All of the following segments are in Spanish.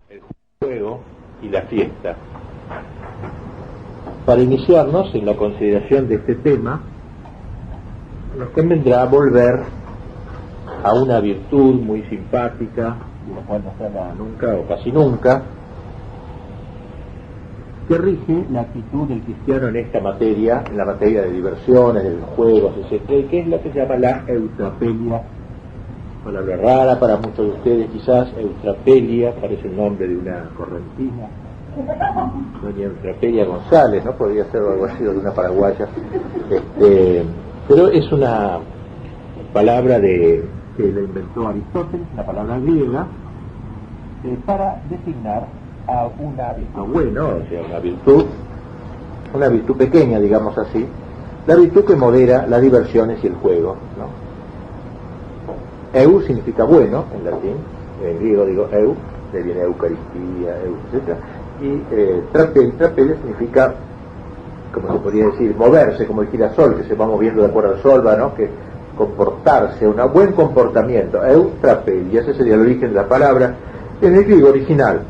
el juego y la fiesta. Para iniciarnos en la consideración de este tema, nos convendrá volver a una virtud muy simpática, de la cual no se habla nunca o casi nunca, que rige la actitud del cristiano en esta materia, en la materia de diversiones, de juegos, etc., que es la que se llama la eutrapelia. Palabra rara para muchos de ustedes quizás. Eutrapelia parece el nombre de una correntina, doña Eutrapelia González, ¿no? Podría ser algo así, de una paraguaya. Pero es una palabra que la inventó Aristóteles, una palabra griega, para designar a un hábito bueno, o sea, una virtud pequeña, digamos así, la virtud que modera las diversiones y el juego, ¿no? Eu significa bueno en latín, en griego digo eu, de viene Eucaristía, etc. Y trapelia significa, como se podría decir, moverse, como el girasol, que se va moviendo de acuerdo al sol, ¿no? Que comportarse, un buen comportamiento. Eutrapelia, ese sería el origen de la palabra en el griego original,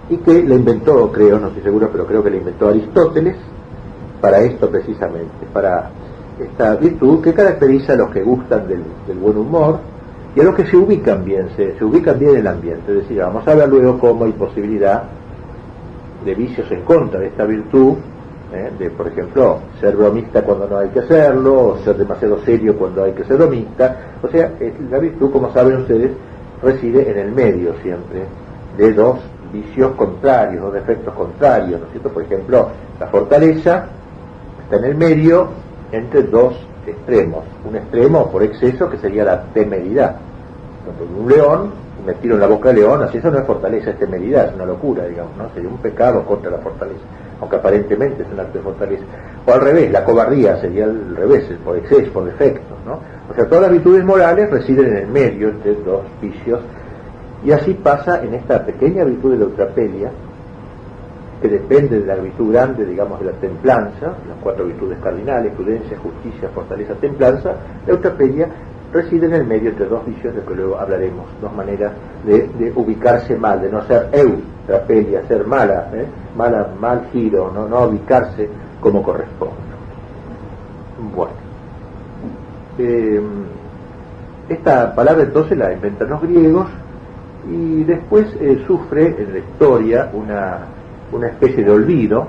y que la inventó, creo, no estoy seguro, pero creo que la inventó Aristóteles para esto precisamente, para esta virtud que caracteriza a los que gustan del buen humor y a los que se ubican bien, se ubican bien en el ambiente. Es decir, vamos a ver luego cómo hay posibilidad de vicios en contra de esta virtud, de, por ejemplo, ser bromista cuando no hay que hacerlo, o ser demasiado serio cuando hay que ser bromista. O sea, la virtud, como saben ustedes, reside en el medio siempre de dos vicios contrarios, dos defectos contrarios, ¿no es cierto? Por ejemplo, la fortaleza está en el medio entre dos extremos. Un extremo por exceso, que sería la temeridad. Cuando un león, me tiro en la boca del león, así eso no es fortaleza, es temeridad, es una locura, digamos, ¿no? Sería un pecado contra la fortaleza, aunque aparentemente es un acto de fortaleza. O al revés, la cobardía sería al revés, por exceso, por defectos, ¿no? O sea, todas las virtudes morales residen en el medio entre dos vicios. Y así pasa en esta pequeña virtud de la eutrapelia, que depende de la virtud grande, digamos, de la templanza, las cuatro virtudes cardinales: prudencia, justicia, fortaleza, templanza. La eutrapelia reside en el medio entre dos vicios, de que luego hablaremos, dos maneras de ubicarse mal, de no ser eutrapelia, ser mala, mal giro, no ubicarse como corresponde. Bueno, esta palabra entonces la inventan los griegos, y después sufre en la historia una especie de olvido,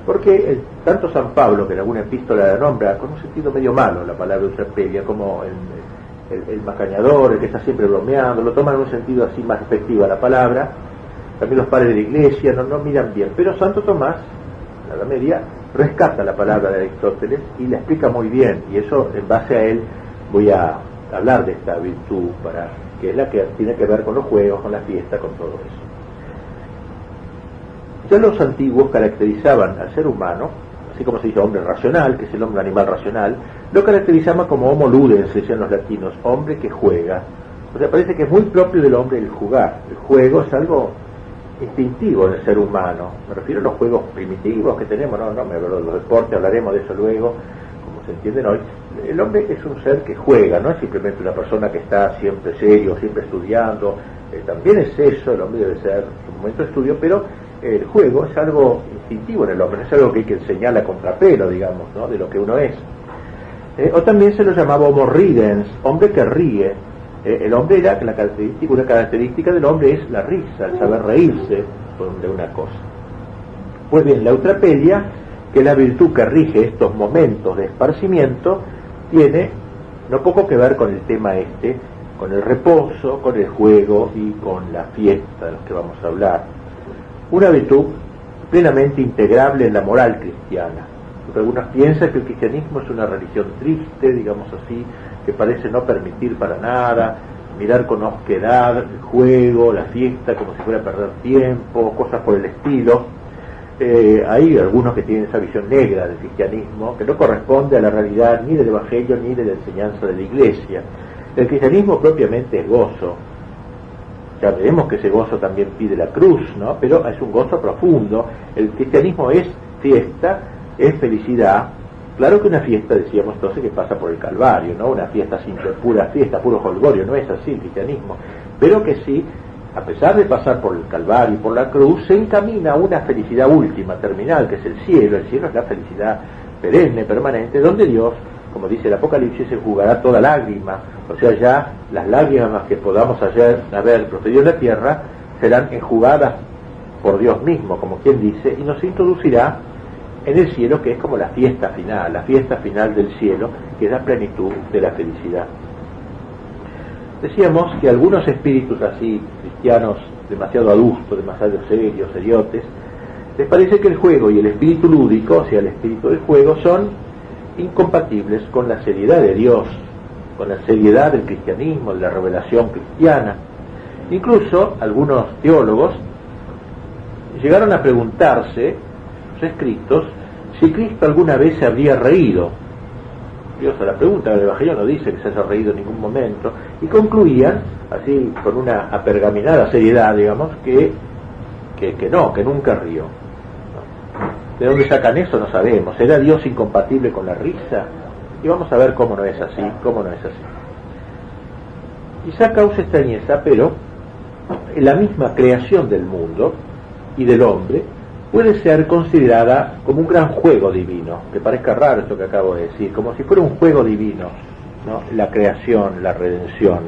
porque tanto San Pablo, que en alguna epístola la nombra con un sentido medio malo la palabra eutrapelia, como el macañador, el que está siempre bromeando, lo toman en un sentido así más efectivo a la palabra. También los padres de la iglesia no miran bien, pero Santo Tomás, en la Edad Media, rescata la palabra de Aristóteles y la explica muy bien, y eso, en base a él, voy a hablar de esta virtud, que es la que tiene que ver con los juegos, con la fiesta, con todo eso. Ya los antiguos caracterizaban al ser humano, así como se dice hombre racional, que es el hombre animal racional, lo caracterizaban como homo ludens, decían los latinos, hombre que juega. O sea, parece que es muy propio del hombre el jugar. El juego es algo instintivo del ser humano. Me refiero a los juegos primitivos que tenemos, no me hablo de los deportes, hablaremos de eso luego, como se entienden hoy. El hombre es un ser que juega, no es simplemente una persona que está siempre serio, siempre estudiando. También es eso, el hombre debe ser un momento de estudio, pero el juego es algo instintivo en el hombre, no es algo que hay que enseñarle a contrapelo, digamos, ¿no? De lo que uno es. O también se lo llamaba homo ridens, hombre que ríe. El hombre era, una característica del hombre es la risa, el saber reírse de una cosa. Pues bien, la eutrapelia, que es la virtud que rige estos momentos de esparcimiento, tiene no poco que ver con el tema con el reposo, con el juego y con la fiesta de los que vamos a hablar. Una virtud plenamente integrable en la moral cristiana. Porque algunos piensan que el cristianismo es una religión triste, digamos así, que parece no permitir para nada, mirar con osquedad el juego, la fiesta, como si fuera a perder tiempo, cosas por el estilo. Hay algunos que tienen esa visión negra del cristianismo, que no corresponde a la realidad ni del evangelio ni de la enseñanza de la iglesia. El cristianismo propiamente es gozo. Ya veremos que ese gozo también pide la cruz, ¿no? Pero es un gozo profundo. El cristianismo es fiesta, es felicidad. Claro que una fiesta, decíamos entonces, que pasa por el Calvario, ¿no? Una fiesta simple, pura fiesta, puro jolgorio, no es así el cristianismo. Pero que sí a pesar de pasar por el Calvario y por la cruz, se encamina a una felicidad última, terminal, que es el cielo. El cielo es la felicidad perenne, permanente, donde Dios, como dice el Apocalipsis, se enjugará toda lágrima. O sea, ya las lágrimas que podamos haber procedido en la tierra serán enjugadas por Dios mismo, como quien dice, y nos introducirá en el cielo, que es como la fiesta final del cielo, que es la plenitud de la felicidad. Decíamos que algunos espíritus así, cristianos demasiado adustos, demasiado serios, seriotes, les parece que el juego y el espíritu lúdico, o sea, el espíritu del juego, son incompatibles con la seriedad de Dios, con la seriedad del cristianismo, de la revelación cristiana. Incluso algunos teólogos llegaron a preguntarse, los escritos, si Cristo alguna vez se habría reído. Dios a la pregunta, el Evangelio no dice que se haya reído en ningún momento, y concluían, así con una apergaminada seriedad, digamos, que nunca rió. ¿De dónde sacan eso? No sabemos. ¿Será Dios incompatible con la risa? Y vamos a ver cómo no es así, Quizá causa extrañeza, pero la misma creación del mundo y del hombre puede ser considerada como un gran juego divino, que parezca raro esto que acabo de decir, como si fuera un juego divino, ¿no? La creación, la redención.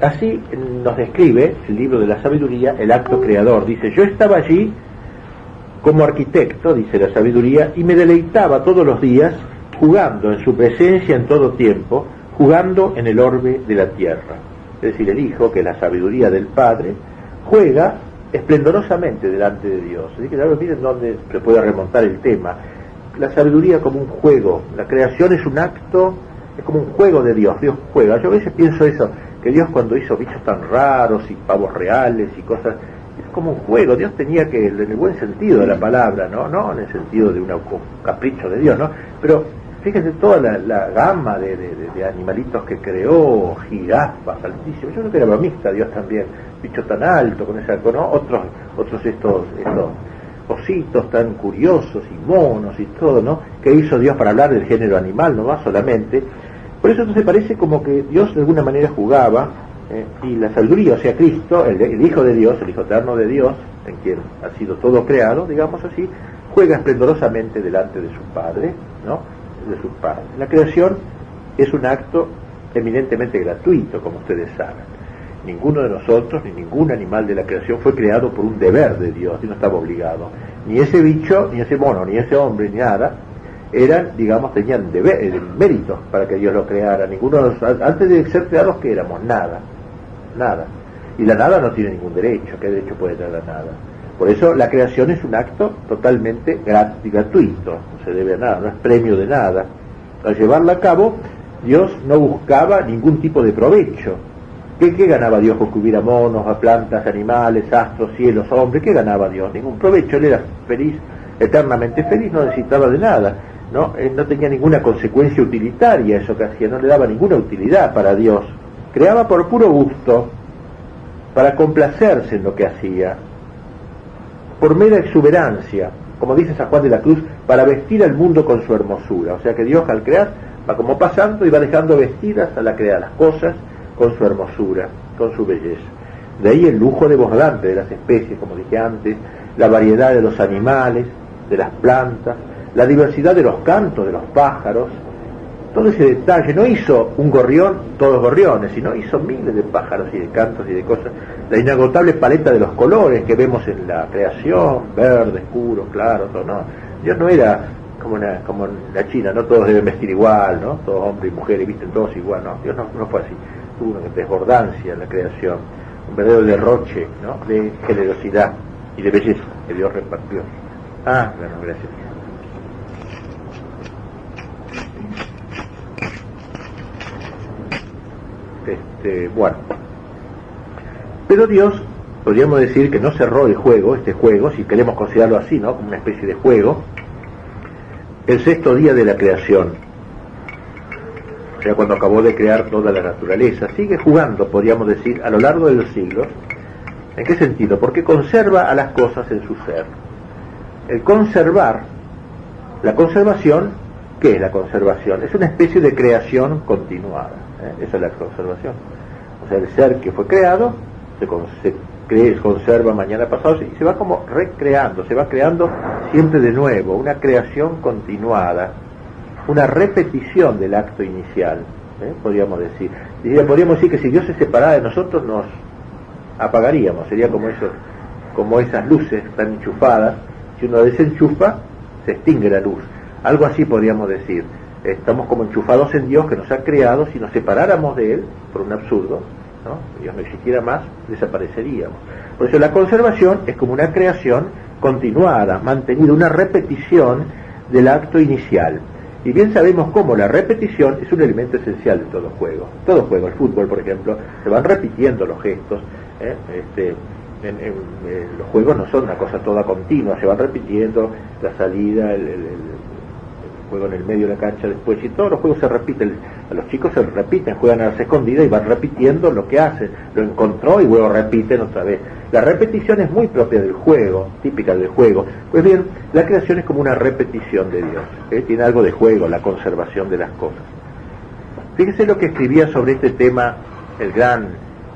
Así nos describe el libro de la sabiduría el acto creador. Dice: yo estaba allí como arquitecto, dice la sabiduría, y me deleitaba todos los días jugando en su presencia en todo tiempo, jugando en el orbe de la tierra. Es decir, el Hijo, que es la sabiduría del Padre, juega esplendorosamente delante de Dios. Así que miren dónde se puede remontar el tema. La sabiduría como un juego, la creación es un acto, es como un juego de Dios. Dios juega. Yo a veces pienso eso, que Dios cuando hizo bichos tan raros y pavos reales y cosas, es como un juego. Dios tenía que, en el buen sentido de la palabra, no en el sentido de un capricho de Dios, ¿no? Pero fíjense toda la gama de animalitos que creó, jirafas, altísimos. Yo creo que era bromista Dios también, bicho tan alto, con esa, ¿no? Otros estos ositos tan curiosos y monos y todo, ¿no? Que hizo Dios para hablar del género animal, no va solamente. Por eso entonces parece como que Dios de alguna manera jugaba, y la sabiduría, o sea, Cristo, el Hijo de Dios, el Hijo eterno de Dios, en quien ha sido todo creado, digamos así, juega esplendorosamente delante de su Padre, ¿no? De sus padres. La creación es un acto eminentemente gratuito, como ustedes saben. Ninguno de nosotros, ni ningún animal de la creación fue creado por un deber de Dios, y no estaba obligado. Ni ese bicho, ni ese mono, ni ese hombre, ni nada, tenían méritos para que Dios lo creara. Ninguno, antes de ser creados, ¿qué éramos? Nada. Y la nada no tiene ningún derecho. ¿Qué derecho puede tener la nada? Por eso la creación es un acto totalmente gratuito, no se debe a nada, no es premio de nada. Al llevarla a cabo, Dios no buscaba ningún tipo de provecho. ¿Qué ganaba Dios con que hubiera monos, plantas, animales, astros, cielos, hombres? ¿Qué ganaba Dios? Ningún provecho. Él era feliz, eternamente feliz, no necesitaba de nada, ¿no? Él no tenía ninguna consecuencia utilitaria eso que hacía, no le daba ninguna utilidad para Dios. Creaba por puro gusto, para complacerse en lo que hacía, por mera exuberancia, como dice San Juan de la Cruz, para vestir al mundo con su hermosura. O sea que Dios, al crear, va como pasando y va dejando vestidas a la crear las cosas con su hermosura, con su belleza. De ahí el lujo desbordante de las especies, como dije antes, la variedad de los animales, de las plantas, la diversidad de los cantos de los pájaros. Todo ese detalle. No hizo un gorrión, todos gorriones, sino hizo miles de pájaros y de cantos y de cosas. La inagotable paleta de los colores que vemos en la creación, verde, oscuro, claro, todo, no. Dios no era como en la China, no todos deben vestir igual, ¿no? Todos hombres y mujeres visten todos igual, no. Dios no fue así. Tuvo una desbordancia en la creación, un verdadero derroche, ¿no? De generosidad y de belleza que Dios repartió. Bueno, gracias. Bueno, pero Dios, podríamos decir que no cerró el juego, este juego, si queremos considerarlo así, ¿no? Como una especie de juego, el sexto día de la creación, o sea, cuando acabó de crear toda la naturaleza. Sigue jugando, podríamos decir, a lo largo de los siglos. ¿En qué sentido? Porque conserva a las cosas en su ser. El conservar, la conservación, ¿qué es la conservación? Es una especie de creación continuada. Esa es la conservación. O sea, el ser que fue creado se conserva mañana pasado, y se va como recreando, se va creando siempre de nuevo, una creación continuada, una repetición del acto inicial, podríamos decir. Podríamos decir que si Dios se separara de nosotros nos apagaríamos, sería como esas luces tan enchufadas, si uno desenchufa se extingue la luz, algo así podríamos decir. Estamos como enchufados en Dios, que nos ha creado. Si nos separáramos de Él por un absurdo, ¿no? Dios no existiera más, desapareceríamos. Por eso la conservación es como una creación continuada, mantenida, una repetición del acto inicial. Y bien sabemos cómo la repetición es un elemento esencial de todo juego. Todo juego, el fútbol por ejemplo, se van repitiendo los gestos, los juegos no son una cosa toda continua, se van repitiendo la salida, el juego en el medio de la cancha después, y todos los juegos se repiten, a los chicos se repiten, juegan a las escondidas y van repitiendo lo que hacen, lo encontró y luego repiten otra vez. La repetición es muy propia del juego, típica del juego. Pues bien, la creación es como una repetición de Dios, tiene algo de juego, la conservación de las cosas. Fíjese lo que escribía sobre este tema el gran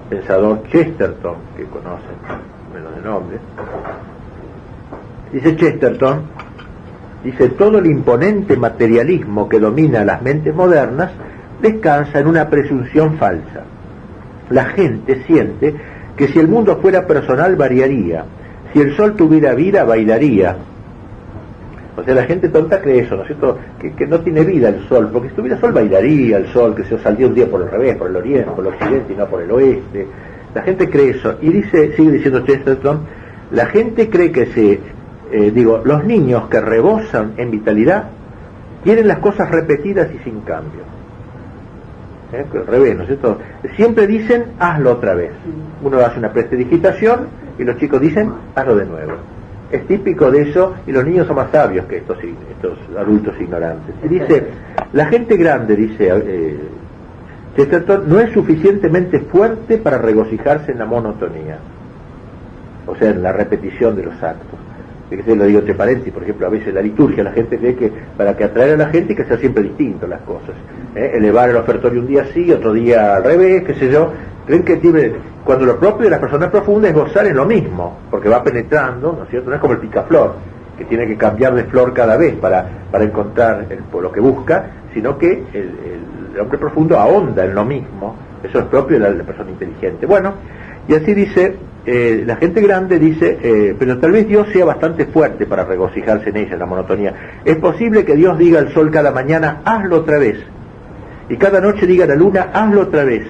pensador Chesterton, que conocen, menos de nombre. Dice Chesterton, todo el imponente materialismo que domina las mentes modernas descansa en una presunción falsa. La gente siente que si el mundo fuera personal variaría, si el sol tuviera vida bailaría. O sea, la gente tonta cree eso, ¿no es cierto? Que no tiene vida el sol, porque si tuviera sol bailaría el sol, que se saldría un día por el revés, por el oriente, por el occidente y no por el oeste. La gente cree eso. Y sigue diciendo Chesterton, la gente cree que los niños que rebosan en vitalidad quieren las cosas repetidas y sin cambio. Al revés, ¿no es cierto? Siempre dicen, hazlo otra vez. Uno hace una prestidigitación y los chicos dicen, hazlo de nuevo. Es típico de eso, y los niños son más sabios que estos adultos ignorantes. Y dice, la gente grande, dice Chesterton, no es suficientemente fuerte para regocijarse en la monotonía, o sea, en la repetición de los actos. Fíjese, lo digo entre paréntesis, por ejemplo, a veces la liturgia, la gente cree que para que atraer a la gente hay que hacer siempre distinto las cosas, elevar el ofertorio un día sí, otro día al revés, qué sé yo. Creen que cuando lo propio de las personas profundas es gozar en lo mismo, porque va penetrando, ¿no es cierto? No es como el picaflor, que tiene que cambiar de flor cada vez para encontrar lo que busca, sino que el hombre profundo ahonda en lo mismo. Eso es propio de la persona inteligente. Bueno, y así dice, la gente grande dice, pero tal vez Dios sea bastante fuerte para regocijarse en ella, en la monotonía. Es posible que Dios diga al sol cada mañana, hazlo otra vez, y cada noche diga a la luna, hazlo otra vez.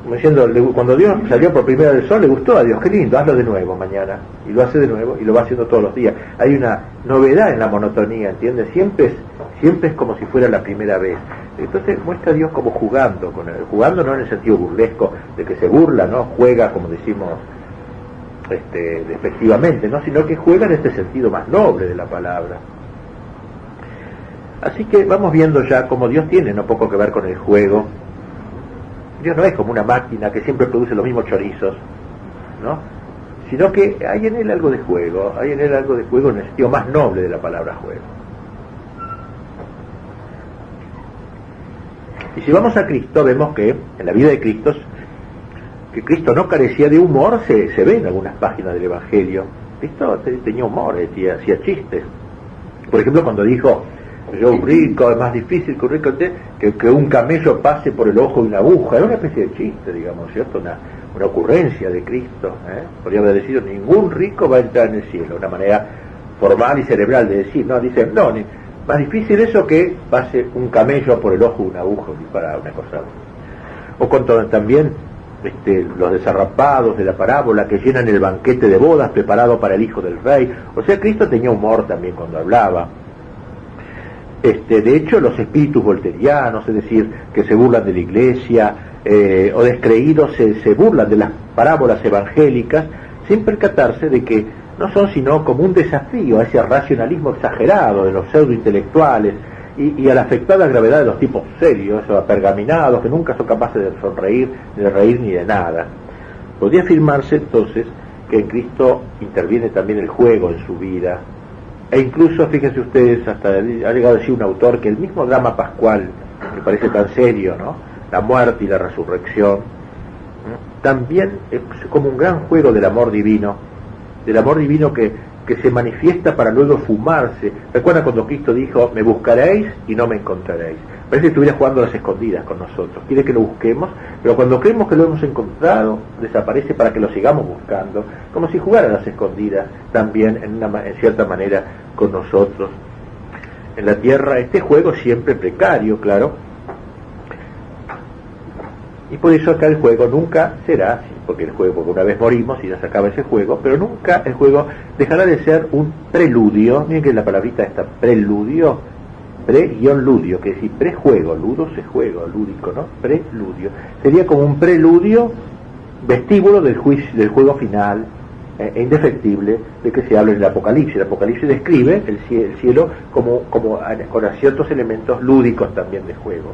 Como diciendo, cuando Dios salió por primera vez del sol, le gustó a Dios, qué lindo, hazlo de nuevo mañana, y lo hace de nuevo, y lo va haciendo todos los días. Hay una novedad en la monotonía, ¿entiendes? Siempre es como si fuera la primera vez. Entonces muestra a Dios como jugando con él, jugando no en el sentido burlesco de que se burla, no juega, como decimos despectivamente, no, sino que juega en este sentido más noble de la palabra. Así que vamos viendo ya cómo Dios tiene no poco que ver con el juego. Dios no es como una máquina que siempre produce los mismos chorizos, ¿no? Sino que hay en él algo de juego, en el sentido más noble de la palabra juego. Y si vamos a Cristo, vemos que en la vida de Cristo, que Cristo no carecía de humor, se ve en algunas páginas del Evangelio. Cristo tenía humor, hacía chistes. Por ejemplo, cuando dijo, yo un rico, es más difícil que un rico que un camello pase por el ojo de una aguja. Es una especie de chiste, digamos, ¿cierto? Una ocurrencia de Cristo. Podría haber decidido, ningún rico va a entrar en el cielo. Una manera formal y cerebral de decir, no, dice, no, más difícil eso que pase un camello por el ojo de una aguja, para una cosa. O con también los desarrapados de la parábola que llenan el banquete de bodas preparado para el hijo del rey. O sea, Cristo tenía humor también cuando hablaba. De hecho, los espíritus volterianos, es decir, que se burlan de la iglesia, o descreídos, se burlan de las parábolas evangélicas, sin percatarse de que no son sino como un desafío a ese racionalismo exagerado de los pseudointelectuales y a la afectada gravedad de los tipos serios o apergaminados que nunca son capaces de sonreír, ni de reír, ni de nada. Podría afirmarse entonces que en Cristo interviene también el juego en su vida, e incluso, fíjense ustedes, hasta ha llegado a decir un autor que el mismo drama pascual, que parece tan serio, ¿no? La muerte y la resurrección, también es como un gran juego del amor divino que se manifiesta para luego fumarse. ¿Recuerdan cuando Cristo dijo, me buscaréis y no me encontraréis? Parece que estuviera jugando a las escondidas con nosotros. Quiere que lo busquemos, pero cuando creemos que lo hemos encontrado, desaparece para que lo sigamos buscando, como si jugara a las escondidas también en cierta manera con nosotros. En la tierra este juego es siempre precario, claro, y por eso acá el juego nunca será, porque una vez morimos y ya se acaba ese juego, pero nunca el juego dejará de ser un preludio. Miren que la palabrita está, preludio, pre-ludio, que es decir, prejuego, ludo es juego, lúdico, ¿no? Preludio. Sería como un preludio, vestíbulo del juego final, indefectible, de que se habla en el Apocalipsis. El Apocalipsis describe el cielo como con ciertos elementos lúdicos también de juego.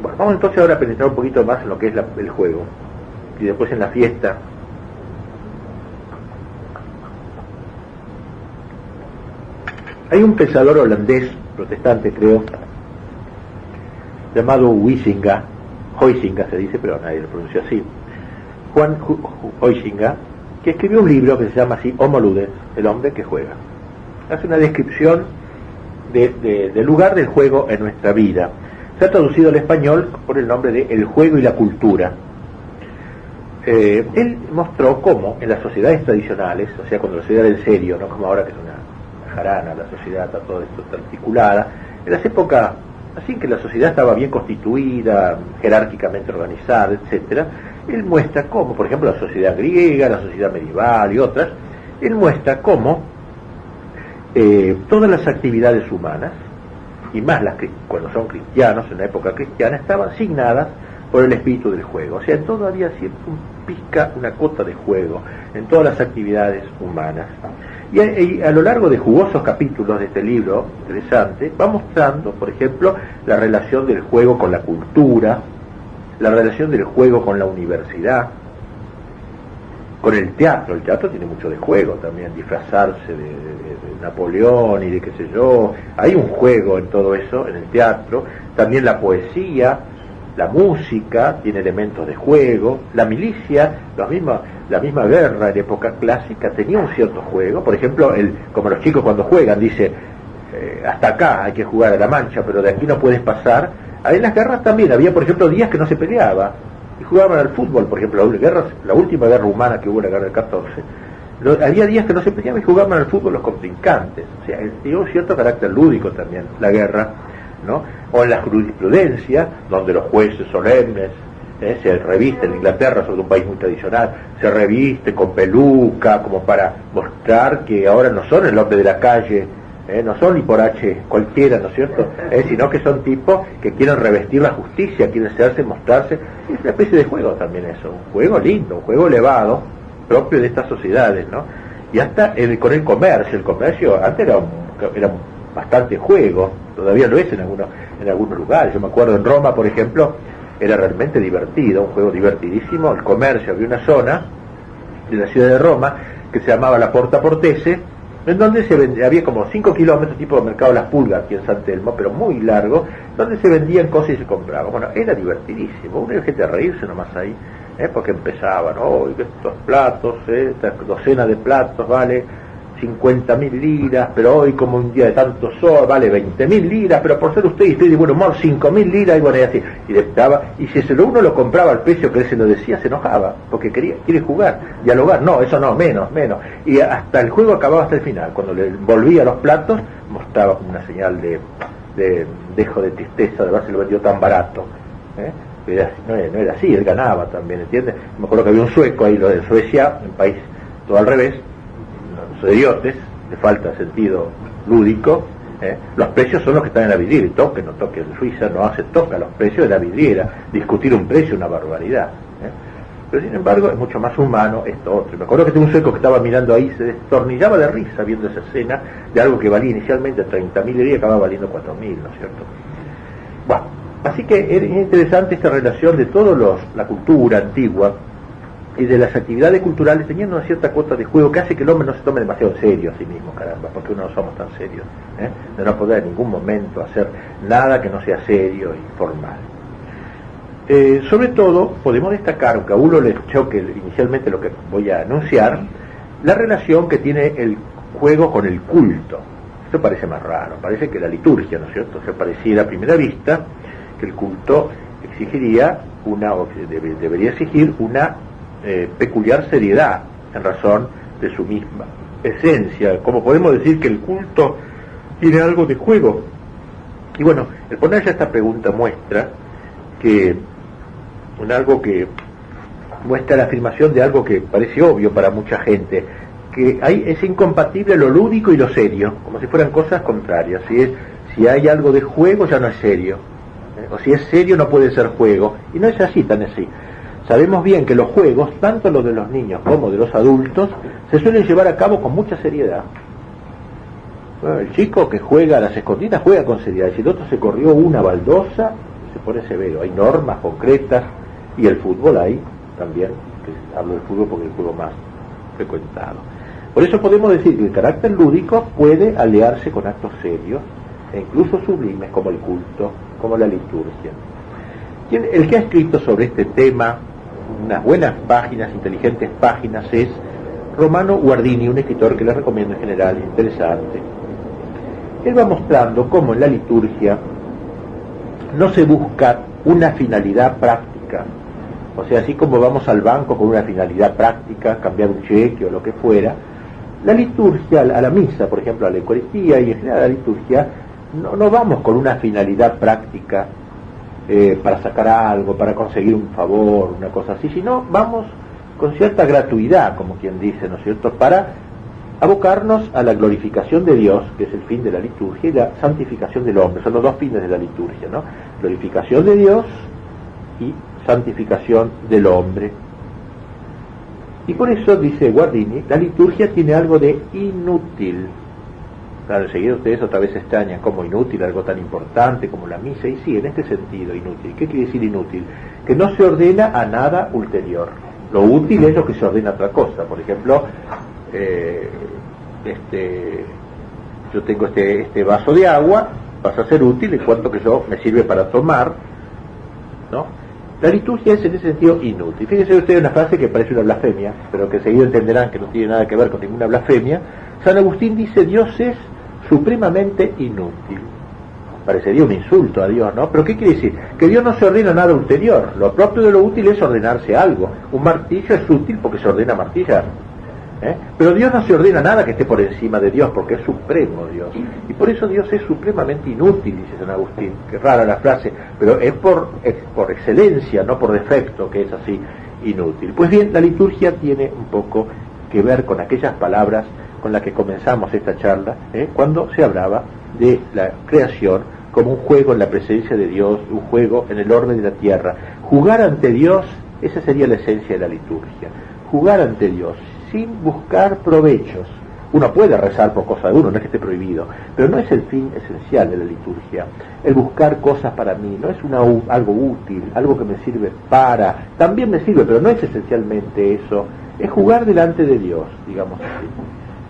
Bueno, vamos entonces ahora a penetrar un poquito más en lo que es el juego, y después en la fiesta. Hay un pensador holandés, protestante creo, llamado Huizinga se dice, pero nadie lo pronuncia así, Juan Huizinga, que escribió un libro que se llama así, Homo Ludens, el hombre que juega. Hace una descripción del lugar del juego en nuestra vida. Se ha traducido al español por el nombre de El juego y la cultura. Él mostró cómo en las sociedades tradicionales, o sea, cuando la sociedad del serio, no como ahora que es una jarana, la sociedad está todo esto está articulada, en las épocas así que la sociedad estaba bien constituida, jerárquicamente organizada, etcétera, él muestra cómo, por ejemplo, la sociedad griega, la sociedad medieval y otras, él muestra cómo todas las actividades humanas, y más las que cuando son cristianos, en la época cristiana, estaban asignadas por el espíritu del juego. O sea, todo había siempre una cota de juego en todas las actividades humanas. Y a lo largo de jugosos capítulos de este libro interesante, va mostrando, por ejemplo, la relación del juego con la cultura, la relación del juego con la universidad, con el teatro. El teatro tiene mucho de juego también, disfrazarse de Napoleón y de qué sé yo. Hay un juego en todo eso, en el teatro. También la poesía, la música tiene elementos de juego. La milicia, la misma guerra en época clásica tenía un cierto juego. Por ejemplo, como los chicos cuando juegan, dice, hasta acá hay que jugar a la mancha, pero de aquí no puedes pasar. Ahí en las guerras también había, por ejemplo, días que no se peleaba y jugaban al fútbol. Por ejemplo, la última guerra humana que hubo, la guerra del 14, había días que no se peleaban y jugaban al fútbol los contrincantes. O sea, tiene un cierto carácter lúdico también la guerra, ¿no? O en la jurisprudencia, donde los jueces solemnes se revisten, en Inglaterra, sobre un país muy tradicional, se reviste con peluca, como para mostrar que ahora no son el hombre de la calle, no son H cualquiera, ¿no es cierto? Sino que son tipos que quieren revestir la justicia, quieren mostrarse. Es una especie de juego también eso, un juego lindo, un juego elevado, propio de estas sociedades, ¿no? Y hasta con el comercio antes era bastante juego, todavía lo es en algunos lugares. Yo me acuerdo en Roma, por ejemplo, era realmente divertido, un juego divertidísimo. El comercio, había una zona de la ciudad de Roma que se llamaba la Porta Portese, en donde había como 5 kilómetros, tipo mercado Las Pulgas aquí en San Telmo, pero muy largo, donde se vendían cosas y se compraban. Bueno, era divertidísimo, uno gente a reírse nomás ahí, porque empezaban, estos platos, esta docena de platos vale 50.000 liras, pero hoy como un día de tanto sol vale 20.000 liras, pero por ser usted y estoy de buen humor 5.000 liras, y bueno, y así, y si uno lo compraba al precio que él se lo decía, se enojaba, porque quiere jugar, dialogar, no, eso no, menos, y hasta el juego acababa hasta el final. Cuando le volvía los platos, mostraba como una señal de dejo de tristeza de haberse lo vendido tan barato, no era así, él ganaba también, ¿entiendes? Me acuerdo que había un sueco ahí, lo de Suecia, un país todo al revés, los idiotes, le falta sentido lúdico, los precios son los que están en la vidriera, y toque, no toque, en Suiza no hace toca los precios de la vidriera, discutir un precio es una barbaridad, pero sin embargo es mucho más humano esto otro. Me acuerdo que tengo un sueco que estaba mirando ahí, se destornillaba de risa viendo esa escena de algo que valía inicialmente 30.000 liras y acababa valiendo 4.000, ¿no es cierto? Bueno, así que es interesante esta relación de la cultura antigua y de las actividades culturales teniendo una cierta cuota de juego que hace que el hombre no se tome demasiado en serio a sí mismo, caramba, porque uno no somos tan serios, de no poder en ningún momento hacer nada que no sea serio y formal. Sobre todo, podemos destacar, aunque a uno le choque inicialmente lo que voy a anunciar, la relación que tiene el juego con el culto. Esto parece más raro, parece que la liturgia, ¿no es cierto? Se pareciera a primera vista que el culto exigiría debería exigir una peculiar seriedad en razón de su misma esencia. ¿Cómo podemos decir que el culto tiene algo de juego? Y bueno, el poner ya esta pregunta muestra que muestra la afirmación de algo que parece obvio para mucha gente, que es incompatible lo lúdico y lo serio, como si fueran cosas contrarias. Si hay algo de juego ya no es serio, o si es serio no puede ser juego, y no es así, tan así. Sabemos bien que los juegos, tanto los de los niños como de los adultos, se suelen llevar a cabo con mucha seriedad. Bueno, el chico que juega a las escondidas juega con seriedad, si el otro se corrió una baldosa, se pone severo. Hay normas concretas, y el fútbol hay también, que hablo del fútbol porque es el juego más frecuentado. Por eso podemos decir que el carácter lúdico puede aliarse con actos serios e incluso sublimes como el culto, como la liturgia. El que ha escrito sobre este tema unas buenas páginas, inteligentes páginas, es Romano Guardini, un escritor que les recomiendo en general, interesante. Él va mostrando cómo en la liturgia no se busca una finalidad práctica. O sea, así como vamos al banco con una finalidad práctica, cambiar un cheque o lo que fuera, la liturgia, a la misa, por ejemplo, a la Eucaristía y en general a la liturgia, no vamos con una finalidad práctica para sacar algo, para conseguir un favor, una cosa así, sino vamos con cierta gratuidad, como quien dice, ¿no es cierto?, para abocarnos a la glorificación de Dios, que es el fin de la liturgia, y la santificación del hombre. Son los dos fines de la liturgia, ¿no? Glorificación de Dios y santificación del hombre. Y por eso, dice Guardini, la liturgia tiene algo de inútil. Claro, enseguida ustedes otra vez extrañan como inútil algo tan importante como la misa, y sí, en este sentido inútil. ¿Qué quiere decir inútil? Que no se ordena a nada ulterior. Lo útil es lo que se ordena a otra cosa. Por ejemplo, yo tengo este vaso de agua, pasa a ser útil en cuanto que me sirve para tomar, ¿no? La liturgia es en ese sentido inútil. Fíjense ustedes una frase que parece una blasfemia, pero que enseguida entenderán que no tiene nada que ver con ninguna blasfemia. San Agustín dice: Dios es supremamente inútil. Parecería un insulto a Dios, ¿no? Pero ¿qué quiere decir? Que Dios no se ordena nada ulterior. Lo propio de lo útil es ordenarse algo. Un martillo es útil porque se ordena martillar, pero Dios no se ordena nada que esté por encima de Dios, porque es supremo Dios. Y por eso Dios es supremamente inútil, dice San Agustín. Qué rara la frase, pero es por excelencia, no por defecto, que es así inútil. Pues bien, la liturgia tiene un poco que ver con aquellas palabras con las que comenzamos esta charla, cuando se hablaba de la creación como un juego en la presencia de Dios, un juego en el orden de la tierra. Jugar ante Dios, esa sería la esencia de la liturgia. Jugar ante Dios, sin buscar provechos. Uno puede rezar por cosa de uno, no es que esté prohibido, pero no es el fin esencial de la liturgia. El buscar cosas para mí, no es algo útil, algo que me sirve también me sirve, pero no es esencialmente eso. Es jugar delante de Dios, digamos así.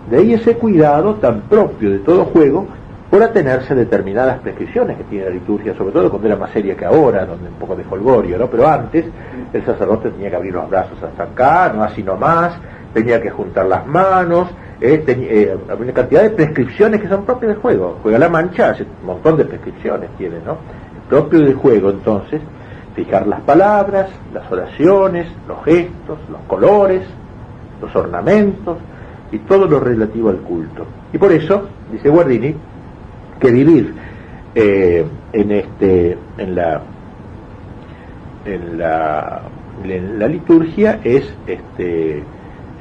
De ahí ese cuidado tan propio de todo juego por atenerse a determinadas prescripciones que tiene la liturgia, sobre todo cuando era más seria que ahora, donde un poco de folgorio, ¿no? Pero antes el sacerdote tenía que abrir los brazos hasta acá, no así nomás, tenía que juntar las manos, había una cantidad de prescripciones que son propias del juego. Juega la mancha, hace un montón de prescripciones tiene, ¿no? Propio del juego, entonces, fijar las palabras, las oraciones, los gestos, los colores, los ornamentos y todo lo relativo al culto. Y por eso, dice Guardini, que vivir en la liturgia es el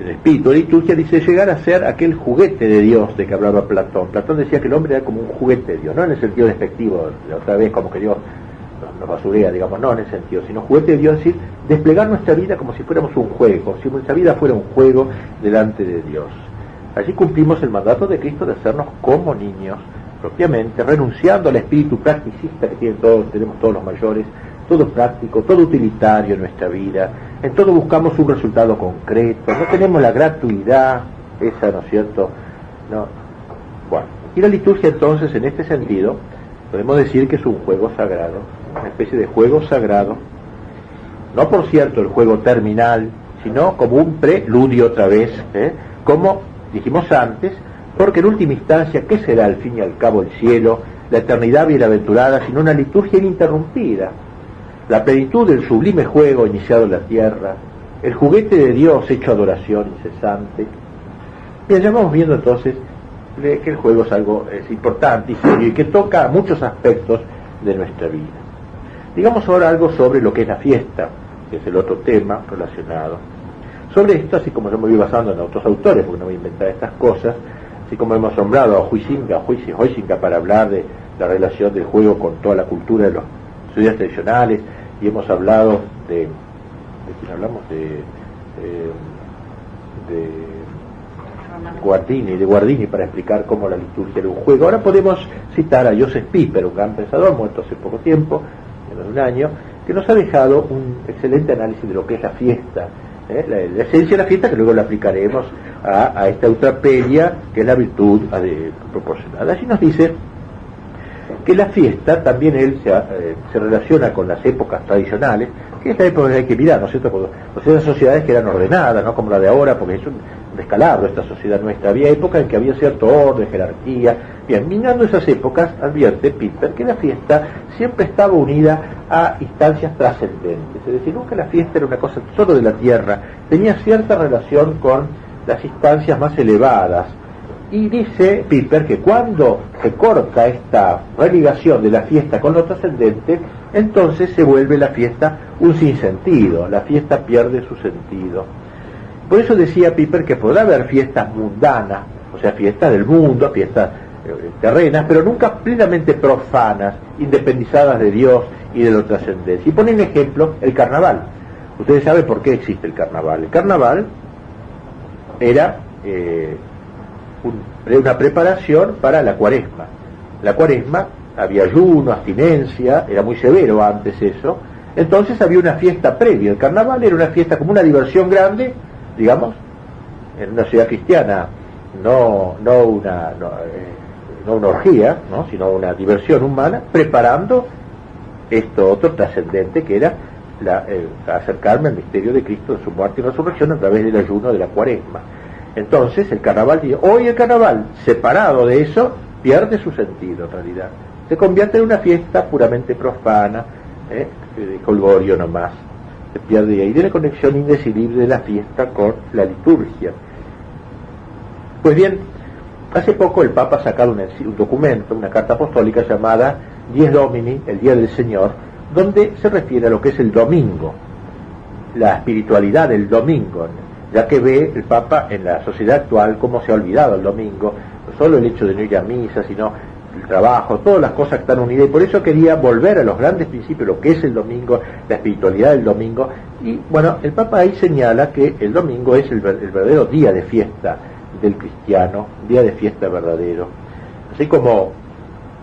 espíritu de liturgia, dice, llegar a ser aquel juguete de Dios de que hablaba Platón. Platón decía que el hombre era como un juguete de Dios, no en el sentido despectivo, otra vez como que Dios nos basurea, digamos, no en ese sentido, sino juguete de Dios, es decir, desplegar nuestra vida como si fuéramos un juego, si nuestra vida fuera un juego delante de Dios. Allí cumplimos el mandato de Cristo de hacernos como niños, propiamente, renunciando al espíritu practicista que tenemos todos los mayores, todo práctico, todo utilitario en nuestra vida, en todo buscamos un resultado concreto, no tenemos la gratuidad, esa, ¿no es cierto? No. Bueno, y la liturgia entonces, en este sentido, podemos decir que es un juego sagrado, una especie de juego sagrado, no por cierto el juego terminal, sino como un preludio otra vez, como dijimos antes, porque en última instancia, ¿qué será al fin y al cabo el cielo, la eternidad bienaventurada, sino una liturgia ininterrumpida? La plenitud del sublime juego iniciado en la tierra, el juguete de Dios hecho adoración incesante. Bien, ya vamos viendo entonces que el juego es importante y serio y que toca muchos aspectos de nuestra vida. Digamos ahora algo sobre lo que es la fiesta, que es el otro tema relacionado. Sobre esto, así como yo me voy basando en otros autores, porque no voy a inventar estas cosas, así como hemos nombrado a Huizinga para hablar de la relación del juego con toda la cultura de los sociedades tradicionales, y hemos hablado ¿de quién hablamos? De Guardini para explicar cómo la liturgia era un juego. Ahora podemos citar a Joseph Pieper, un gran pensador muerto hace poco tiempo, menos de un año, que nos ha dejado un excelente análisis de lo que es la fiesta, la esencia de la fiesta, que luego la aplicaremos a esta eutrapelia, que es la virtud proporcionada. Allí nos dice que la fiesta también se relaciona con las épocas tradicionales, que es la época que hay que mirar, ¿no es cierto? Porque esas sociedades que eran ordenadas, no como la de ahora, porque es un descalabro esta sociedad nuestra. Había épocas en que había cierto orden, jerarquía. Bien, mirando esas épocas, advierte Piper que la fiesta siempre estaba unida a instancias trascendentes, es decir, nunca la fiesta era una cosa solo de la tierra, tenía cierta relación con las instancias más elevadas. Y dice Piper que cuando se corta esta religación de la fiesta con lo trascendente, entonces se vuelve la fiesta un sinsentido, la fiesta pierde su sentido. Por eso decía Piper que podrá haber fiestas mundanas, o sea, fiestas del mundo, fiestas terrenas, pero nunca plenamente profanas, independizadas de Dios y de lo trascendente. Y pone en ejemplo el carnaval. Ustedes saben por qué existe el carnaval. El carnaval era una preparación para la cuaresma. La cuaresma había ayuno, abstinencia, era muy severo antes eso. Entonces había una fiesta previa. El carnaval era una fiesta como una diversión grande, digamos, en una ciudad cristiana, no una orgía, ¿no? Sino una diversión humana, preparando esto otro trascendente que era acercarme al misterio de Cristo, de su muerte y resurrección a través del ayuno de la cuaresma. Entonces el carnaval, hoy el carnaval, separado de eso, pierde su sentido en realidad. Se convierte en una fiesta puramente profana, de colgorio nomás. Se pierde ahí de la conexión indecidible de la fiesta con la liturgia. Pues bien, hace poco el Papa ha sacado un documento, una carta apostólica llamada Dies Domini, el Día del Señor, donde se refiere a lo que es el domingo, la espiritualidad del domingo, ya que ve el Papa en la sociedad actual cómo se ha olvidado el domingo, no solo el hecho de no ir a misa, sino el trabajo, todas las cosas que están unidas, y por eso quería volver a los grandes principios, lo que es el domingo, la espiritualidad del domingo. Y bueno, el Papa ahí señala que el domingo es el verdadero día de fiesta del cristiano, día de fiesta verdadero. Así como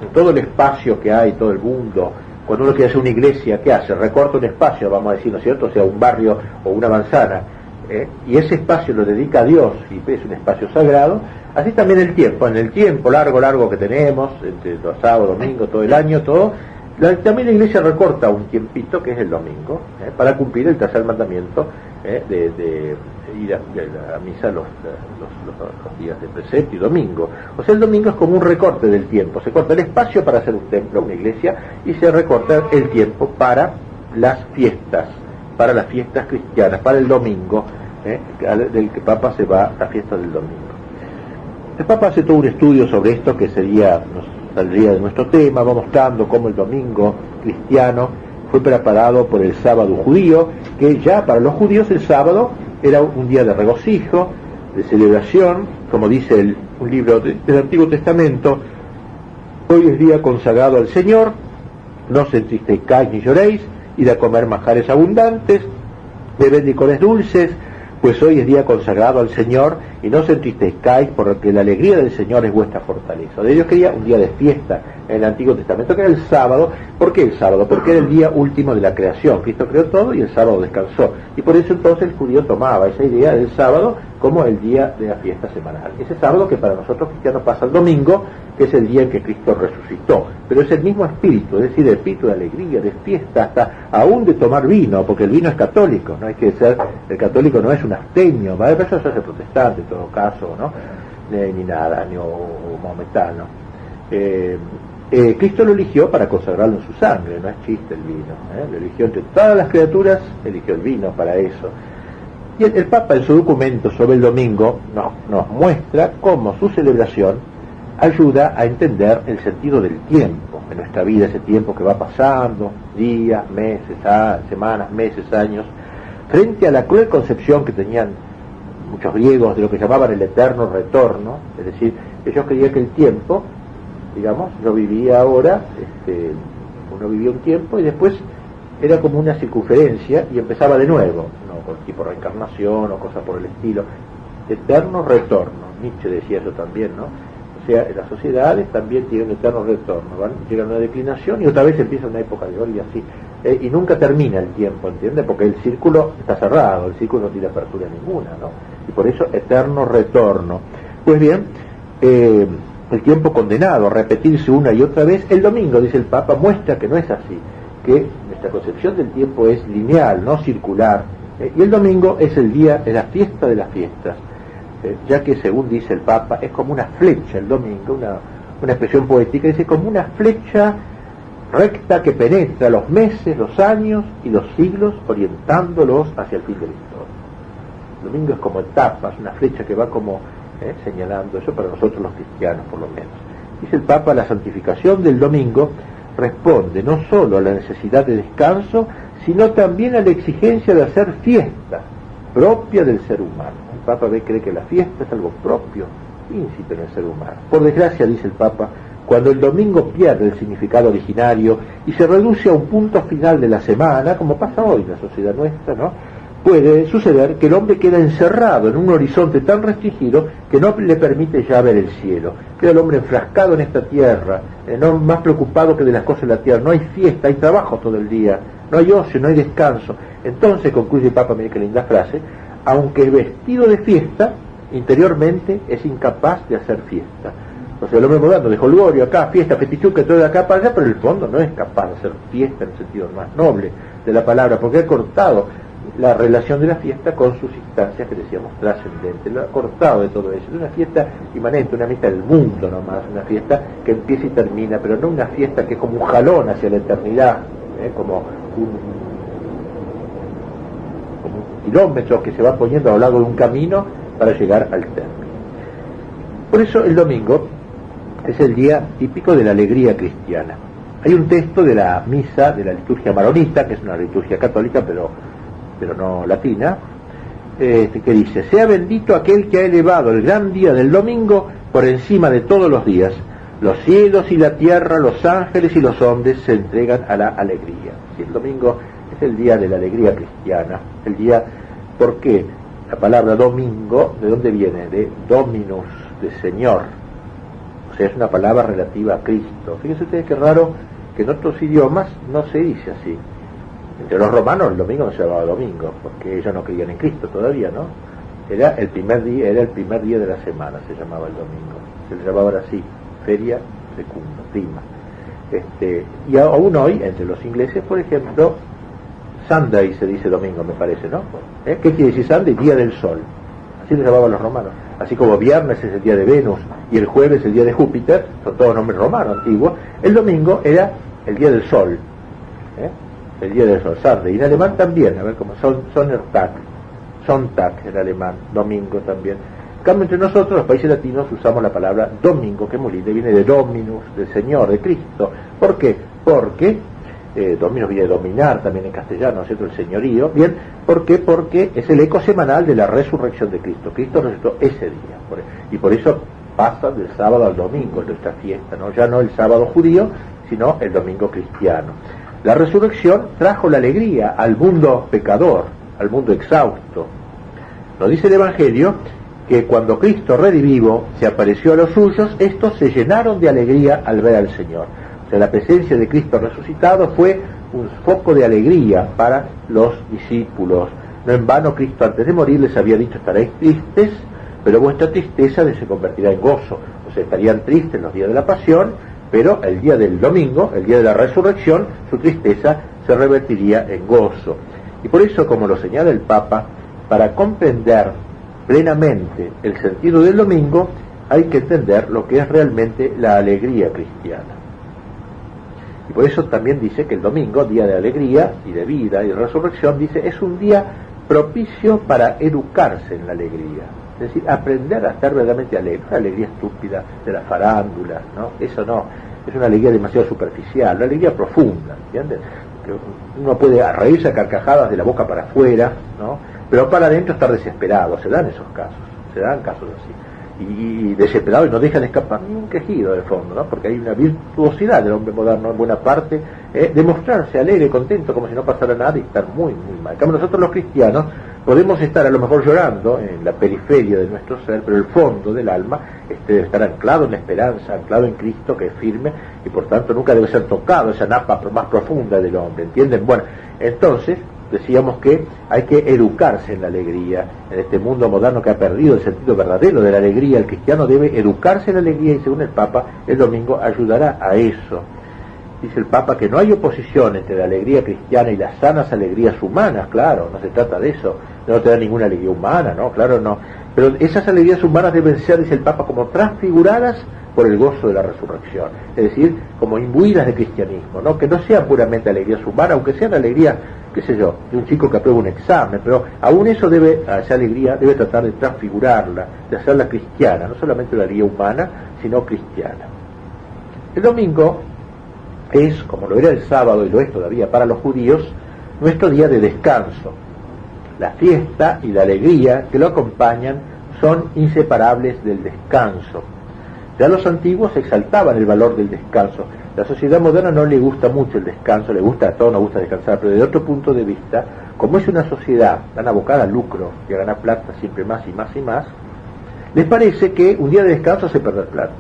en todo el espacio que hay, todo el mundo, cuando uno quiere hacer una iglesia, ¿qué hace? Recorta un espacio, vamos a decir, ¿no es cierto? O sea, un barrio o una manzana, y ese espacio lo dedica a Dios, y es un espacio sagrado. Así también el tiempo, en el tiempo largo que tenemos, entre los sábados, domingos, todo el año, también la iglesia recorta un tiempito que es el domingo, para cumplir el tercer mandamiento, de ir a misa los días de precepto y domingo. O sea, el domingo es como un recorte del tiempo, se corta el espacio para hacer un templo, una iglesia, y se recorta el tiempo para las fiestas cristianas, para el domingo, del que Papa se va a la fiesta del domingo. El Papa hace todo un estudio sobre esto que nos saldría de nuestro tema, va mostrando cómo el domingo cristiano fue preparado por el sábado judío, que ya para los judíos el sábado era un día de regocijo, de celebración, como dice un libro del Antiguo Testamento: hoy es día consagrado al Señor, no os entristezcáis ni lloréis, id a comer manjares abundantes, bebed licores dulces, pues hoy es día consagrado al Señor, y no os entristezcáis, porque la alegría del Señor es vuestra fortaleza. De Dios quería un día de fiesta en el Antiguo Testamento, que era el sábado. ¿Por qué el sábado? Porque era el día último de la creación. Cristo creó todo y el sábado descansó. Y por eso entonces el judío tomaba esa idea del sábado como el día de la fiesta semanal. Ese sábado que para nosotros cristianos pasa el domingo, que es el día en que Cristo resucitó. Pero es el mismo espíritu, es decir, el espíritu de alegría, de fiesta, hasta aún de tomar vino, porque el vino es católico, no hay que ser, el católico no es un abstemio, ¿vale? Pero eso se hace protestante en todo caso, ¿no? Ni nada, ni maometano. Cristo lo eligió para consagrarlo en su sangre, no es chiste el vino, lo eligió entre todas las criaturas, eligió el vino para eso. Y el Papa en su documento sobre el domingo nos muestra cómo su celebración ayuda a entender el sentido del tiempo en nuestra vida, ese tiempo que va pasando, días, meses, semanas, meses, años, frente a la cruel concepción que tenían muchos griegos de lo que llamaban el eterno retorno. Es decir, ellos creían que el tiempo, digamos, yo vivía ahora, uno vivía un tiempo y después era como una circunferencia y empezaba de nuevo, ¿no? Con tipo reencarnación o cosas por el estilo. Eterno retorno, Nietzsche decía eso también, ¿no? O sea, las sociedades también tienen un eterno retorno, llegan a una declinación y otra vez empieza una época de oro y así, y nunca termina el tiempo, ¿entiendes? Porque el círculo está cerrado, el círculo no tiene apertura ninguna, ¿no? Y por eso eterno retorno. Pues bien, el tiempo condenado a repetirse una y otra vez, el domingo, dice el Papa, muestra que no es así, que nuestra concepción del tiempo es lineal, no circular, y el domingo es el día, es la fiesta de las fiestas, ya que según dice el Papa, es como una flecha el domingo, una expresión poética, dice como una flecha recta que penetra los meses, los años y los siglos, orientándolos hacia el fin de la historia. El domingo es como etapas, una flecha que va como señalando eso para nosotros los cristianos, por lo menos. Dice el Papa, la santificación del domingo responde no solo a la necesidad de descanso, sino también a la exigencia de hacer fiesta propia del ser humano. El Papa cree que la fiesta es algo propio, íncito en el ser humano. Por desgracia, dice el Papa, cuando el domingo pierde el significado originario y se reduce a un punto final de la semana, como pasa hoy en la sociedad nuestra, ¿no? Puede suceder que el hombre queda encerrado en un horizonte tan restringido que no le permite ya ver el cielo. Queda el hombre enfrascado en esta tierra, no más preocupado que de las cosas de la tierra. No hay fiesta, hay trabajo todo el día, no hay ocio, no hay descanso. Entonces, concluye el Papa, mire qué linda frase, aunque vestido de fiesta, interiormente es incapaz de hacer fiesta. O sea, el hombre moderno de holgorio acá, fiesta, festichuca, todo de acá para allá, pero en el fondo no es capaz de hacer fiesta en el sentido más noble de la palabra, porque ha cortado la relación de la fiesta con sus instancias que decíamos trascendentes, lo ha cortado de todo eso. Es una fiesta inmanente, una fiesta del mundo nomás, una fiesta que empieza y termina, pero no una fiesta que es como un jalón hacia la eternidad, como un kilómetro que se va poniendo a lo largo de un camino para llegar al término. Por eso el domingo es el día típico de la alegría cristiana. Hay un texto de la misa de la liturgia maronita, que es una liturgia católica pero no latina, que dice: sea bendito aquel que ha elevado el gran día del domingo por encima de todos los días. Los cielos y la tierra, los ángeles y los hombres se entregan a la alegría. Y el domingo es el día de la alegría cristiana, el día, ¿por qué? La palabra domingo, ¿de dónde viene? De dominus, de Señor. O sea, es una palabra relativa a Cristo. Fíjense ustedes qué raro que en otros idiomas no se dice así. Entre los romanos el domingo no se llamaba domingo, porque ellos no creían en Cristo todavía, ¿no? Era el primer día de la semana, se llamaba el domingo. Se le llamaba así, feria secunda, prima. Y aún hoy, entre los ingleses, por ejemplo, Sunday se dice domingo, me parece, ¿no? ¿Qué quiere decir Sunday? Día del sol. Así le llamaban los romanos. Así como viernes es el día de Venus y el jueves es el día de Júpiter, son todos nombres romanos antiguos, el domingo era el día del sol. El día del sol, Sunday. Y en alemán también, a ver cómo, Sonntag en alemán, domingo también. En cambio, entre nosotros, los países latinos, usamos la palabra domingo, que es muy linda, viene de Dominus, del Señor, de Cristo. ¿Por qué? Porque Dominus viene de dominar también en castellano, ¿no es cierto? El señorío. Bien, ¿por qué? Porque es el eco semanal de la resurrección de Cristo. Cristo resucitó ese día. Y por eso pasa del sábado al domingo en nuestra fiesta, ¿no? Ya no el sábado judío, sino el domingo cristiano. La resurrección trajo la alegría al mundo pecador, al mundo exhausto. Nos dice el Evangelio que cuando Cristo redivivo se apareció a los suyos, estos se llenaron de alegría al ver al Señor. O sea, la presencia de Cristo resucitado fue un foco de alegría para los discípulos. No en vano Cristo antes de morir les había dicho: estaréis tristes, pero vuestra tristeza se convertirá en gozo. O sea, estarían tristes los días de la pasión, pero el día del domingo, el día de la resurrección, su tristeza se revertiría en gozo. Y por eso, como lo señala el Papa, para comprender plenamente el sentido del domingo, hay que entender lo que es realmente la alegría cristiana. Y por eso también dice que el domingo, día de alegría y de vida y de resurrección, dice, es un día propicio para educarse en la alegría. Es decir, aprender a estar verdaderamente alegre. Una alegría estúpida de las farándulas, ¿no? Eso no, es una alegría demasiado superficial, una alegría profunda, ¿entiendes? Que uno puede reírse a carcajadas de la boca para afuera, ¿no? Pero para adentro estar desesperado. Se dan esos casos, se dan casos así. Y desesperado, y no dejan escapar ni un quejido de fondo, ¿no? Porque hay una virtuosidad del hombre moderno en buena parte, de mostrarse alegre, contento, como si no pasara nada, y estar muy, muy mal. En cambio, nosotros los cristianos podemos estar a lo mejor llorando en la periferia de nuestro ser, pero el fondo del alma debe estar anclado en la esperanza, anclado en Cristo, que es firme, y por tanto nunca debe ser tocado, esa napa más profunda del hombre, ¿entienden? Bueno, entonces decíamos que hay que educarse en la alegría. En este mundo moderno que ha perdido el sentido verdadero de la alegría, el cristiano debe educarse en la alegría, y según el Papa, el domingo ayudará a eso. Dice el Papa que no hay oposición entre la alegría cristiana y las sanas alegrías humanas. Claro, no se trata de eso, no te da ninguna alegría humana, ¿no? Claro, no. Pero esas alegrías humanas deben ser, dice el Papa, como transfiguradas por el gozo de la resurrección, es decir, como imbuidas de cristianismo, ¿no? Que no sean puramente alegrías humanas, aunque sean alegrías, qué sé yo, de un chico que aprueba un examen, pero aún eso esa alegría debe tratar de transfigurarla, de hacerla cristiana, no solamente la alegría humana, sino cristiana. El domingo es, como lo era el sábado y lo es todavía para los judíos, nuestro día de descanso. La fiesta y la alegría que lo acompañan son inseparables del descanso. Ya los antiguos exaltaban el valor del descanso. La sociedad moderna no le gusta mucho el descanso, le gusta a todos, nos gusta descansar, pero desde otro punto de vista, como es una sociedad tan abocada al lucro, que gana plata siempre más y más y más, les parece que un día de descanso hace perder plata.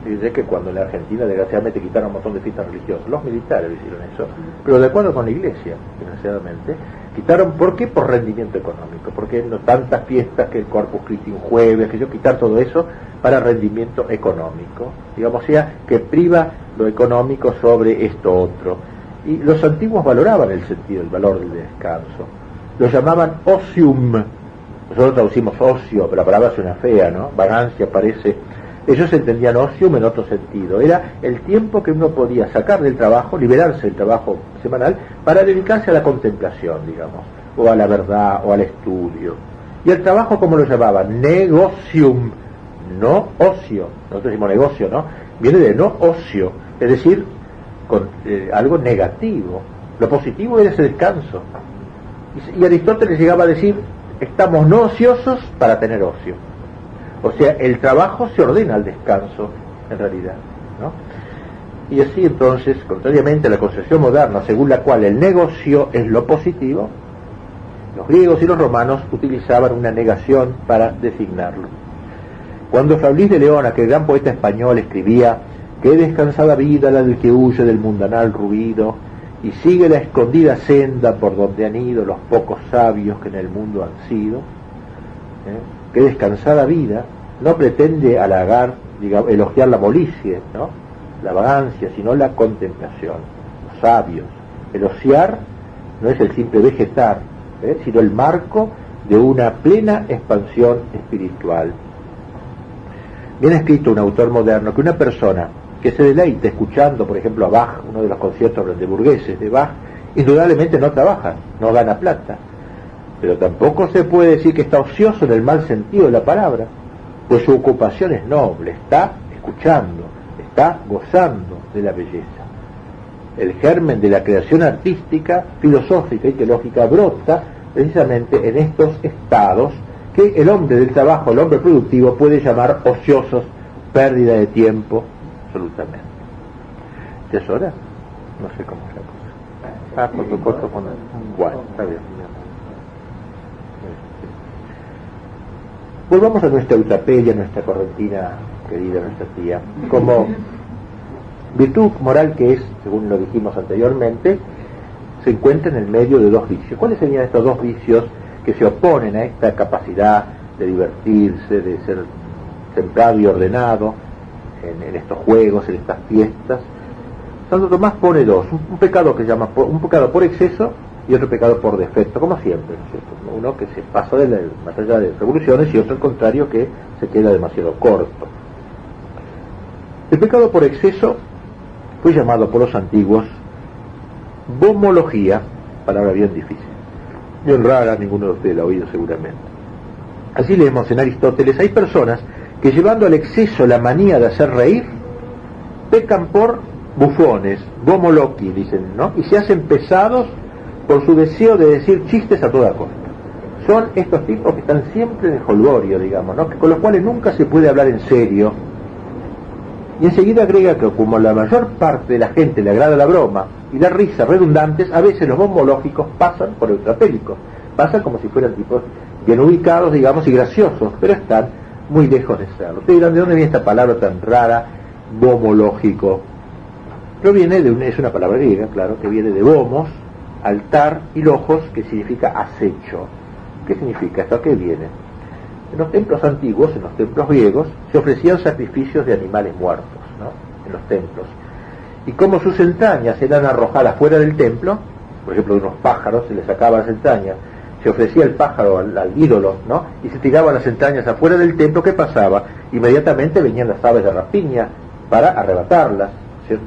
Fíjense que cuando en la Argentina desgraciadamente quitaron un montón de fiestas religiosas, los militares hicieron eso, pero de acuerdo con la iglesia, desgraciadamente, quitaron, ¿por qué? Por rendimiento económico, porque no tantas fiestas que el Corpus Christi un jueves, que yo quitar todo eso para rendimiento económico, digamos, sea que priva lo económico sobre esto otro. Y los antiguos valoraban el sentido, el valor del descanso, lo llamaban ocium. Nosotros traducimos ocio, pero la palabra suena fea, ¿no? Vagancia parece. Ellos entendían ocium en otro sentido. Era el tiempo que uno podía sacar del trabajo, liberarse del trabajo semanal, para dedicarse a la contemplación, digamos, o a la verdad, o al estudio. Y el trabajo, ¿cómo lo llamaban? Negocium, no ocio. Nosotros decimos negocio, ¿no? Viene de no ocio, es decir, con algo negativo. Lo positivo era ese descanso. Y Aristóteles llegaba a decir, estamos no ociosos para tener ocio. O sea, el trabajo se ordena al descanso, en realidad, ¿no? Y así entonces, contrariamente a la concepción moderna, según la cual el negocio es lo positivo, los griegos y los romanos utilizaban una negación para designarlo. Cuando Flaubert de León, aquel gran poeta español, escribía: qué descansada vida la del que huye del mundanal ruido y sigue la escondida senda por donde han ido los pocos sabios que en el mundo han sido, qué descansada vida, no pretende halagar, digamos, elogiar la molicie, ¿no? La vagancia, sino la contemplación, los sabios. El ociar no es el simple vegetar, sino el marco de una plena expansión espiritual. Bien ha escrito un autor moderno que una persona que se deleite escuchando, por ejemplo, a Bach, uno de los conciertos brandeburgueses de Bach, indudablemente no trabaja, no gana plata, pero tampoco se puede decir que está ocioso en el mal sentido de la palabra, pues su ocupación es noble, está escuchando, está gozando de la belleza. El germen de la creación artística, filosófica y teológica brota precisamente en estos estados que el hombre del trabajo, el hombre productivo, puede llamar ociosos, pérdida de tiempo, absolutamente. ¿Ya es hora? No sé cómo es la cosa. Corto. Bueno, está bien. Volvamos a nuestra Eutapelia, nuestra correntina querida, nuestra tía, como virtud moral que es, según lo dijimos anteriormente, se encuentra en el medio de dos vicios. ¿Cuáles serían estos dos vicios que se oponen a esta capacidad de divertirse, de ser centrado y ordenado en estos juegos, en estas fiestas? Santo Tomás pone dos, un pecado que se llama un pecado por exceso y otro pecado por defecto, como siempre, ¿no es cierto? Uno que se pasa más allá de revoluciones y otro al contrario que se queda demasiado corto. El pecado por exceso fue llamado por los antiguos bomología, palabra bien difícil, bien rara, ninguno de ustedes la ha oído seguramente. Así leemos en Aristóteles, hay personas que llevando al exceso la manía de hacer reír, pecan por bufones, bomoloqui, dicen, ¿no? Y se hacen pesados por su deseo de decir chistes a toda costa. Son estos tipos que están siempre en el jolgorio, digamos, ¿no? Con los cuales nunca se puede hablar en serio. Y enseguida agrega que como la mayor parte de la gente le agrada la broma y la risa redundantes, a veces los bomológicos pasan por eutapélicos, pasan como si fueran tipos bien ubicados, digamos, y graciosos, pero están muy lejos de serlo. Ustedes dirán, ¿de dónde viene esta palabra tan rara, bomológico? Proviene es una palabra griega, claro, que viene de bomos, altar, y logos, que significa acecho. ¿Qué significa esto? ¿A qué viene? En los templos antiguos, en los templos griegos, se ofrecían sacrificios de animales muertos, ¿no? En los templos. Y como sus entrañas eran arrojadas fuera del templo, por ejemplo de unos pájaros, se les sacaban las entrañas, se ofrecía el pájaro al ídolo, ¿no? Y se tiraban las entrañas afuera del templo, ¿qué pasaba? Inmediatamente venían las aves de rapiña para arrebatarlas, ¿cierto?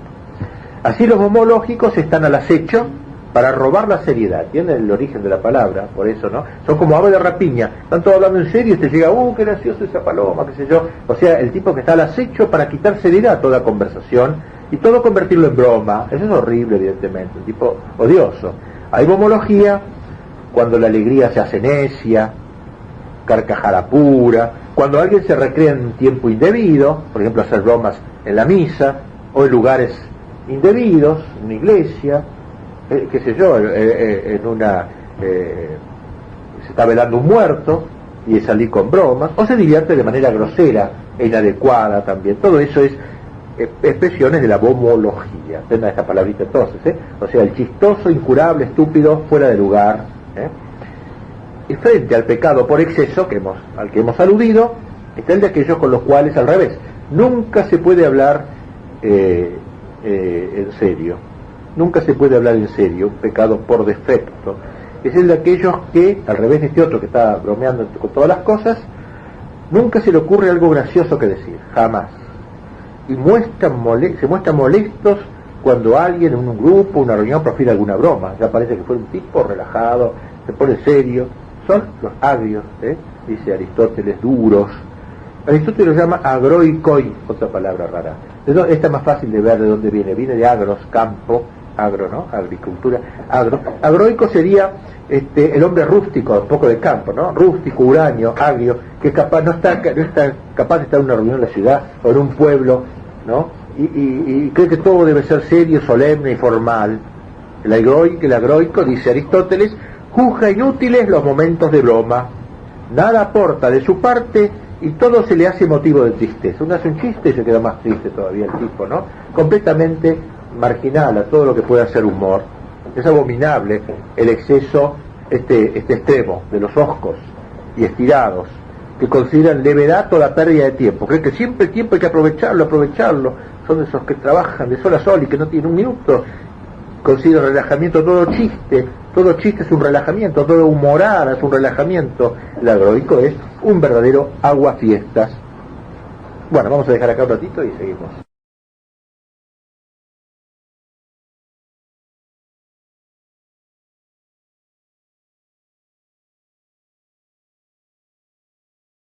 Así los bomológicos están al acecho para robar la seriedad. ¿Entienden el origen de la palabra? Por eso, ¿no? Son como aves de rapiña. Están todos hablando en serio y te llega, qué gracioso esa paloma, qué sé yo. O sea, el tipo que está al acecho para quitar seriedad a toda conversación y todo convertirlo en broma. Eso es horrible, evidentemente. Un tipo odioso. Hay bomología cuando la alegría se hace necia, carcajada pura, cuando alguien se recrea en un tiempo indebido, por ejemplo, hacer bromas en la misa o en lugares indebidos, en una iglesia, qué sé yo, en una se está velando un muerto y salir con bromas, o se divierte de manera grosera e inadecuada también. Todo eso es expresiones de la bomología. Tengan esta palabrita entonces, o sea, el chistoso, incurable, estúpido, fuera de lugar. Y frente al pecado por exceso al que hemos aludido, está el de aquellos con los cuales, al revés, nunca se puede hablar en serio. Nunca se puede hablar en serio, un pecado por defecto. Es el de aquellos que, al revés de este otro que está bromeando con todas las cosas, nunca se le ocurre algo gracioso que decir, jamás. Y se muestran molestos cuando alguien en un grupo, una reunión, profiere alguna broma. Ya parece que fue un tipo relajado, se pone serio. Son los agrios, dice Aristóteles, duros. Aristóteles los llama agroikoi, otra palabra rara. Esta es más fácil de ver de dónde viene. Viene de agros, campo, agro, ¿no? Agricultura, agro. Agroico sería el hombre rústico, un poco de campo, ¿no? Rústico, huraño, agrio, que capaz no está capaz de estar en una reunión en la ciudad o en un pueblo, ¿no? Y cree que todo debe ser serio, solemne y formal. El agroico, dice Aristóteles, juzga inútiles los momentos de broma, nada aporta de su parte y todo se le hace motivo de tristeza. Uno hace un chiste y se queda más triste todavía el tipo, ¿no? Completamente marginal a todo lo que pueda ser humor. Es abominable el exceso, este extremo de los hoscos y estirados, que consideran levedad toda la pérdida de tiempo. Creen que siempre el tiempo hay que aprovecharlo. Son de esos que trabajan de sol a sol y que no tienen un minuto. Considera relajamiento todo chiste es un relajamiento, todo humorada es un relajamiento. El agroico es un verdadero aguafiestas. Bueno, vamos a dejar acá un ratito y seguimos.